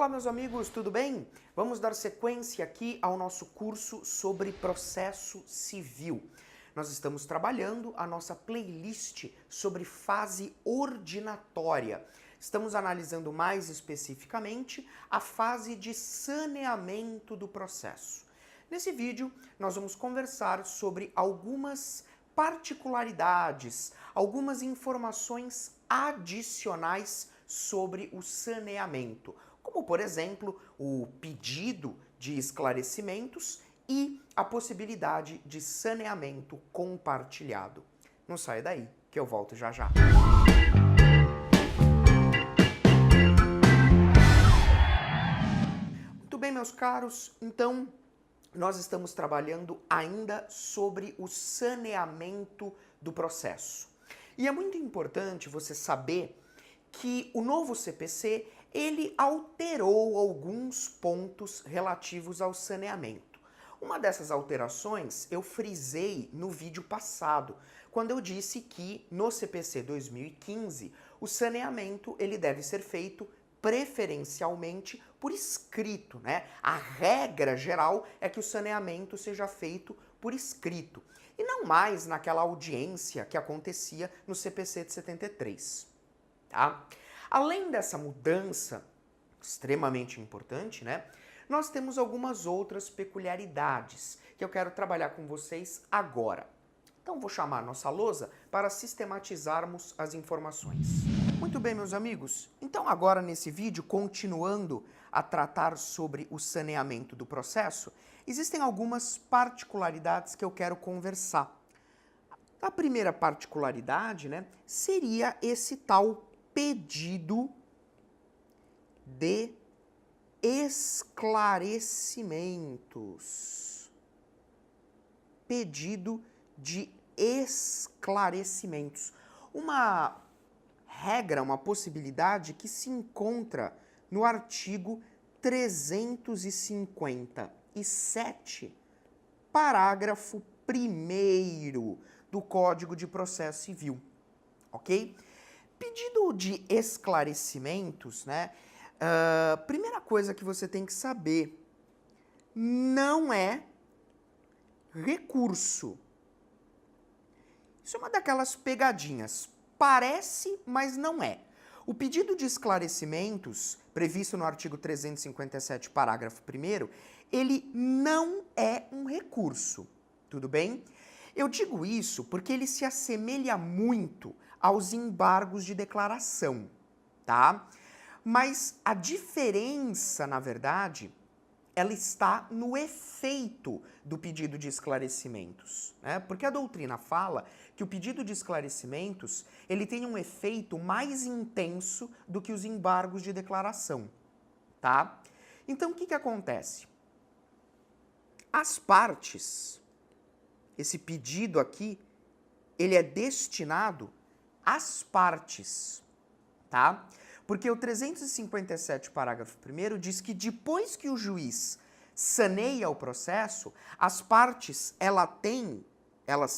Olá, meus amigos, tudo bem? Vamos dar sequência aqui ao nosso curso sobre processo civil. Nós estamos trabalhando a nossa playlist sobre fase ordinatória. Estamos analisando mais especificamente a fase de saneamento do processo. Nesse vídeo, nós vamos conversar sobre algumas particularidades, algumas informações adicionais sobre o saneamento, como, por exemplo, o pedido de esclarecimentos e a possibilidade de saneamento compartilhado. Não saia daí, que eu volto já já. Muito bem, meus caros, então nós estamos trabalhando ainda sobre o saneamento do processo. E é muito importante você saber que o novo CPC, ele alterou alguns pontos relativos ao saneamento. Uma dessas alterações eu frisei no vídeo passado, quando eu disse que no CPC 2015 o saneamento ele deve ser feito preferencialmente por escrito, né? A regra geral é que o saneamento seja feito por escrito e não mais naquela audiência que acontecia no CPC de 73. Tá? Além dessa mudança extremamente importante, né, nós temos algumas outras peculiaridades que eu quero trabalhar com vocês agora. Então vou chamar a nossa lousa para sistematizarmos as informações. Muito bem, meus amigos. Então agora nesse vídeo, continuando a tratar sobre o saneamento do processo, existem algumas particularidades que eu quero conversar. A primeira particularidade, né, seria esse tal pedido de esclarecimentos. Pedido de esclarecimentos. Uma regra, uma possibilidade que se encontra no artigo 357, parágrafo 1º do Código de Processo Civil, ok? Pedido de esclarecimentos, né? Primeira coisa que você tem que saber, não é recurso. Isso é uma daquelas pegadinhas. Parece, mas não é. O pedido de esclarecimentos, previsto no artigo 357, parágrafo 1º, ele não é um recurso, tudo bem? Eu digo isso porque ele se assemelha muito aos embargos de declaração, tá? Mas a diferença, na verdade, ela está no efeito do pedido de esclarecimentos, né? Porque a doutrina fala que o pedido de esclarecimentos, ele tem um efeito mais intenso do que os embargos de declaração, tá? Então, o que acontece? As partes, esse pedido aqui, ele é destinado às partes, tá? Porque o 357, parágrafo 1º, diz que depois que o juiz saneia o processo, as partes, elas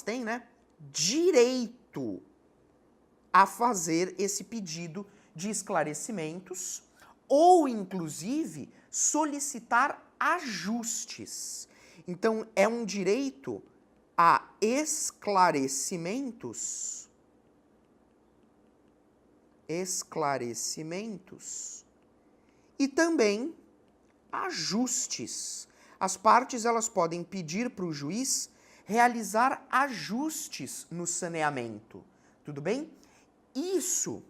têm, né, direito a fazer esse pedido de esclarecimentos ou, inclusive, solicitar ajustes. Então, é um direito a esclarecimentos e também ajustes. As partes elas podem pedir para o juiz realizar ajustes no saneamento, tudo bem? Isso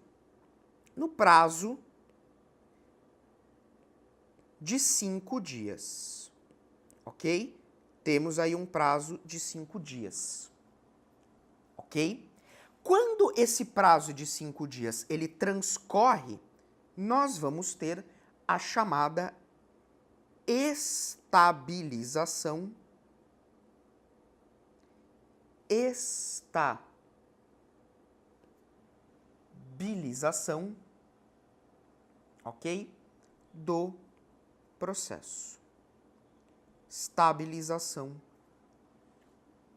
no prazo de 5 dias, ok? Temos aí um prazo de 5 dias, ok? Quando esse prazo de 5 dias ele transcorre, nós vamos ter a chamada estabilização ok, do processo. Estabilização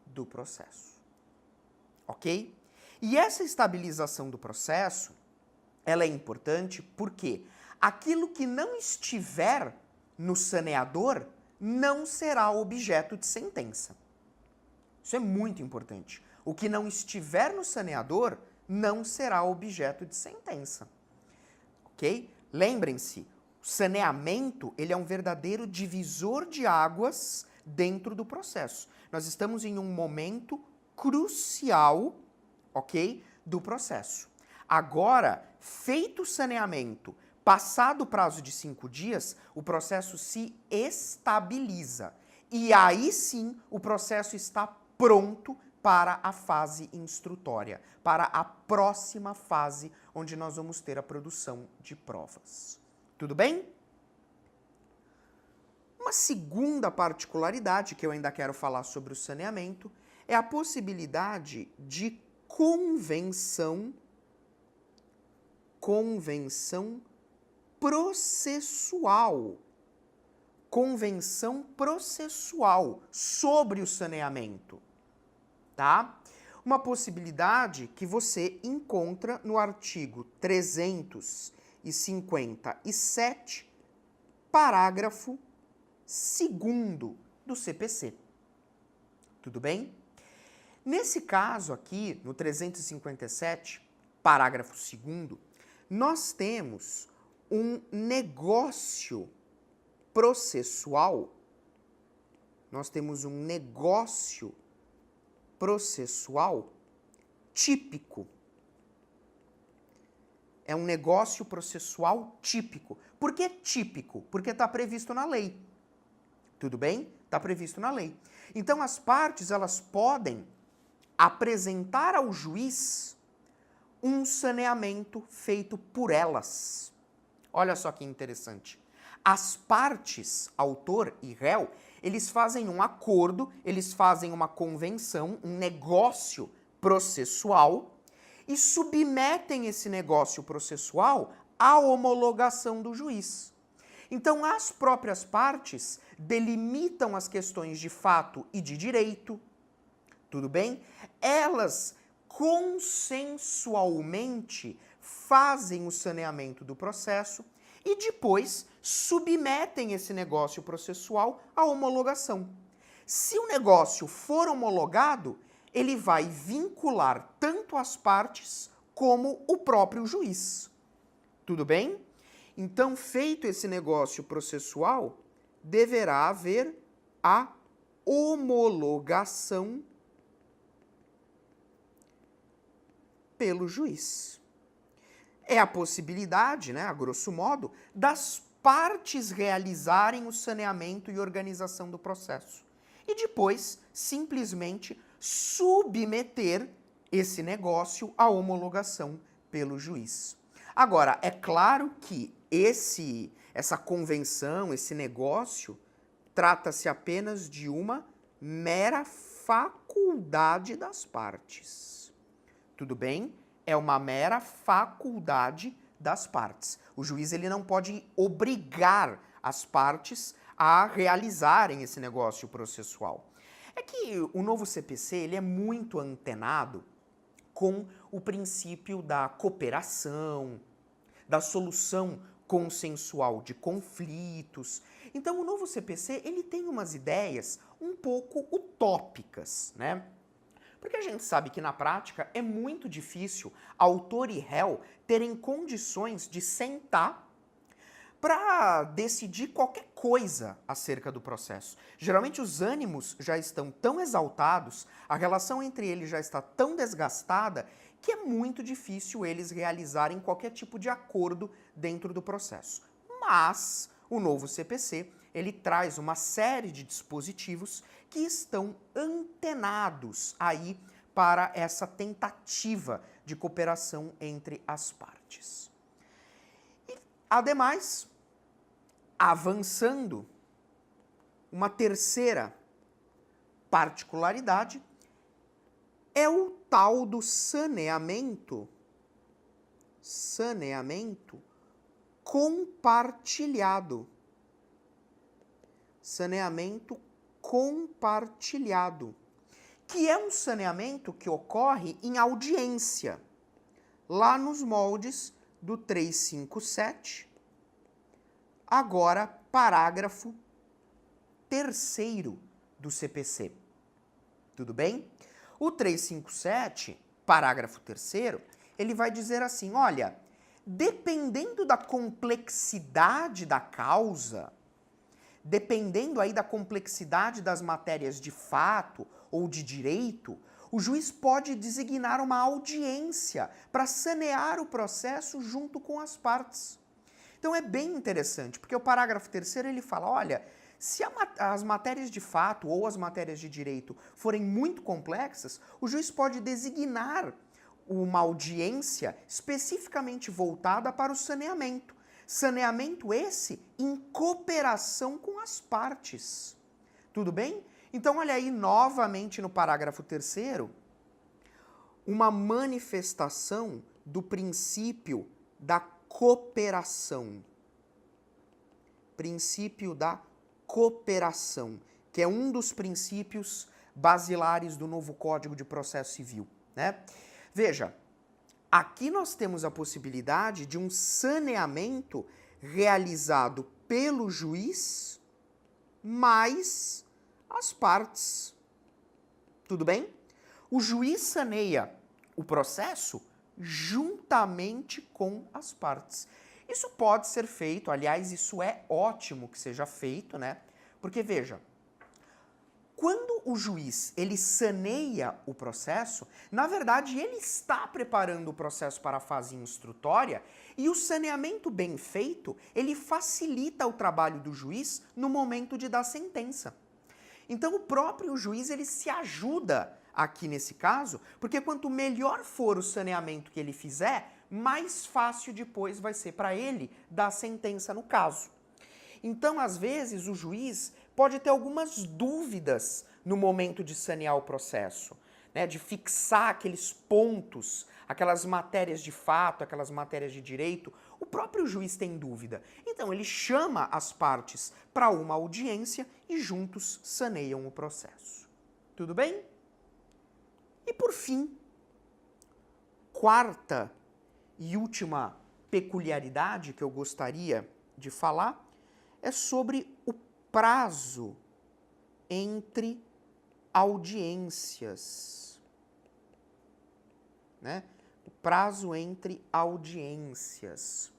do processo, ok? E essa estabilização do processo, ela é importante porque Aquilo que não estiver no saneador não será objeto de sentença. Isso é muito importante. O que não estiver no saneador não será objeto de sentença. Ok? Lembrem-se, o saneamento ele é um verdadeiro divisor de águas dentro do processo. Nós estamos em um momento crucial, ok, do processo. Agora, feito o saneamento, passado o prazo de 5 dias, o processo se estabiliza. E aí sim, o processo está pronto para a fase instrutória, para a próxima fase, onde nós vamos ter a produção de provas. Tudo bem? Uma segunda particularidade que eu ainda quero falar sobre o saneamento é a possibilidade de convenção processual. Convenção processual sobre o saneamento, tá? Uma possibilidade que você encontra no artigo 357, parágrafo 2º do CPC. Tudo bem? Nesse caso aqui, no 357, parágrafo 2º, nós temos um negócio processual. Nós temos um negócio processual típico. É um negócio processual típico. Por que típico? Porque está previsto na lei. Tudo bem? Está previsto na lei. Então as partes elas podem apresentar ao juiz um saneamento feito por elas. Olha só que interessante. As partes, autor e réu, eles fazem um acordo, eles fazem uma convenção, um negócio processual e submetem esse negócio processual à homologação do juiz. Então, as próprias partes delimitam as questões de fato e de direito, tudo bem? Elas consensualmente fazem o saneamento do processo e depois submetem esse negócio processual à homologação. Se o negócio for homologado, ele vai vincular tanto as partes como o próprio juiz. Tudo bem? Então, feito esse negócio processual, deverá haver a homologação pelo juiz. É a possibilidade, né, a grosso modo, das partes realizarem o saneamento e organização do processo. E depois, simplesmente, submeter esse negócio à homologação pelo juiz. Agora, é claro que essa convenção, esse negócio, trata-se apenas de uma mera faculdade das partes. Tudo bem? É uma mera faculdade das partes. O juiz ele não pode obrigar as partes a realizarem esse negócio processual. É que o novo CPC ele é muito antenado com o princípio da cooperação, da solução consensual de conflitos. Então o novo CPC ele tem umas ideias um pouco utópicas, né? Porque a gente sabe que na prática é muito difícil autor e réu terem condições de sentar para decidir qualquer coisa acerca do processo. Geralmente os ânimos já estão tão exaltados, a relação entre eles já está tão desgastada, que é muito difícil eles realizarem qualquer tipo de acordo dentro do processo. Mas o novo CPC, ele traz uma série de dispositivos que estão antenados aí para essa tentativa de cooperação entre as partes. E, ademais, avançando, uma terceira particularidade é o tal do saneamento compartilhado. Saneamento compartilhado, que é um saneamento que ocorre em audiência, lá nos moldes do 357 agora parágrafo 3º do CPC. Tudo bem? O 357, parágrafo 3º, ele vai dizer assim, olha, dependendo da complexidade da causa, dependendo aí da complexidade das matérias de fato ou de direito, o juiz pode designar uma audiência para sanear o processo junto com as partes. Então é bem interessante, porque o parágrafo 3º ele fala, olha, se as matérias de fato ou as matérias de direito forem muito complexas, o juiz pode designar uma audiência especificamente voltada para o saneamento. Saneamento esse em cooperação com as partes. Tudo bem? Então, olha aí, novamente no parágrafo 3º, uma manifestação do princípio da cooperação. Princípio da cooperação, que é um dos princípios basilares do novo Código de Processo Civil, né? Veja, aqui nós temos a possibilidade de um saneamento realizado pelo juiz mais as partes. Tudo bem? O juiz saneia o processo juntamente com as partes. Isso pode ser feito, aliás, isso é ótimo que seja feito, né? Porque, veja, quando o juiz ele saneia o processo, na verdade ele está preparando o processo para a fase instrutória e o saneamento bem feito, ele facilita o trabalho do juiz no momento de dar sentença. Então o próprio juiz ele se ajuda aqui nesse caso, porque quanto melhor for o saneamento que ele fizer, mais fácil depois vai ser para ele dar sentença no caso. Então, às vezes, o juiz pode ter algumas dúvidas no momento de sanear o processo, né, de fixar aqueles pontos, aquelas matérias de fato, aquelas matérias de direito. O próprio juiz tem dúvida. Então, ele chama as partes para uma audiência e juntos saneiam o processo. Tudo bem? E, por fim, quarta e última peculiaridade que eu gostaria de falar é sobre o prazo entre audiências, né? O prazo entre audiências,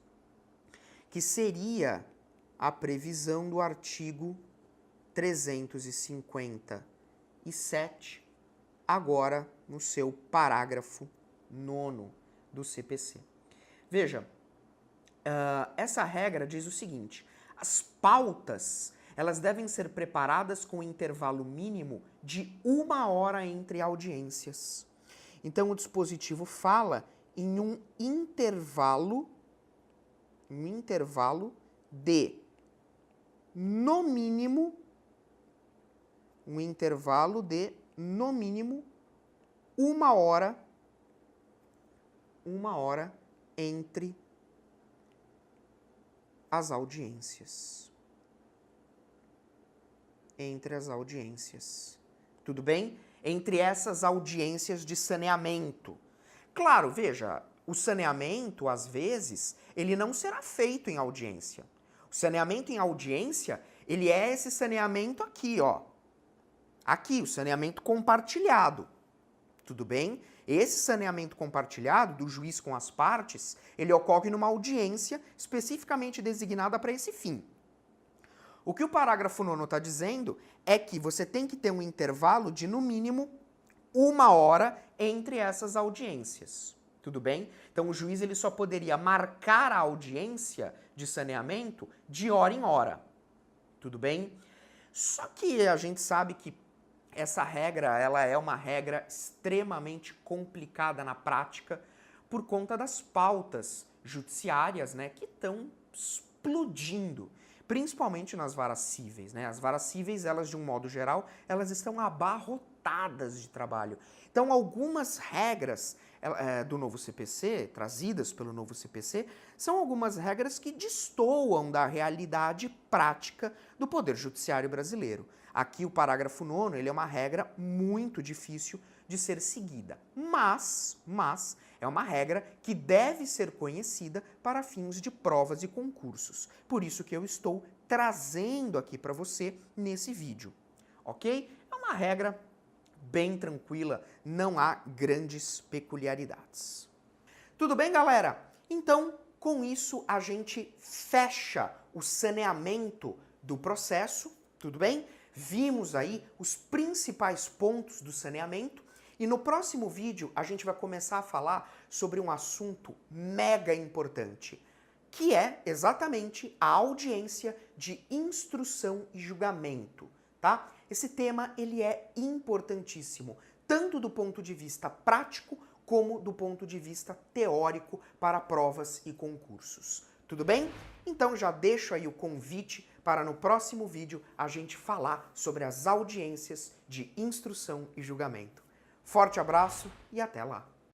que seria a previsão do artigo 357, agora no seu parágrafo 9º do CPC. Veja, essa regra diz o seguinte, as pautas elas devem ser preparadas com um intervalo mínimo de 1 hora entre audiências. Então o dispositivo fala em um intervalo de, no mínimo, 1 hora entre as audiências. Tudo bem? Entre essas audiências de saneamento. Claro, veja, o saneamento, às vezes, ele não será feito em audiência. O saneamento em audiência, ele é esse saneamento aqui, ó. Aqui, o saneamento compartilhado. Tudo bem? Esse saneamento compartilhado do juiz com as partes, ele ocorre numa audiência especificamente designada para esse fim. O que o parágrafo 9º está dizendo é que você tem que ter um intervalo de, no mínimo, 1 hora entre essas audiências. Tudo bem? Então, o juiz ele só poderia marcar a audiência de saneamento de hora em hora. Tudo bem? Só que a gente sabe que essa regra ela é uma regra extremamente complicada na prática por conta das pautas judiciárias, né, que estão explodindo. Principalmente nas varas cíveis, né? As varas cíveis, elas de um modo geral, elas estão abarrotadas de trabalho. Então, algumas regras do novo CPC, trazidas pelo novo CPC, são algumas regras que destoam da realidade prática do Poder Judiciário brasileiro. Aqui o parágrafo 9º, ele é uma regra muito difícil de ser seguida, mas É uma regra que deve ser conhecida para fins de provas e concursos. Por isso que eu estou trazendo aqui para você nesse vídeo, ok? É uma regra bem tranquila, não há grandes peculiaridades. Tudo bem, galera? Então, com isso, a gente fecha o saneamento do processo, tudo bem? Vimos aí os principais pontos do saneamento e no próximo vídeo a gente vai começar a falar sobre um assunto mega importante, que é exatamente a audiência de instrução e julgamento, tá? Esse tema ele é importantíssimo, tanto do ponto de vista prático como do ponto de vista teórico para provas e concursos. Tudo bem? Então já deixo aí o convite para no próximo vídeo a gente falar sobre as audiências de instrução e julgamento. Forte abraço e até lá!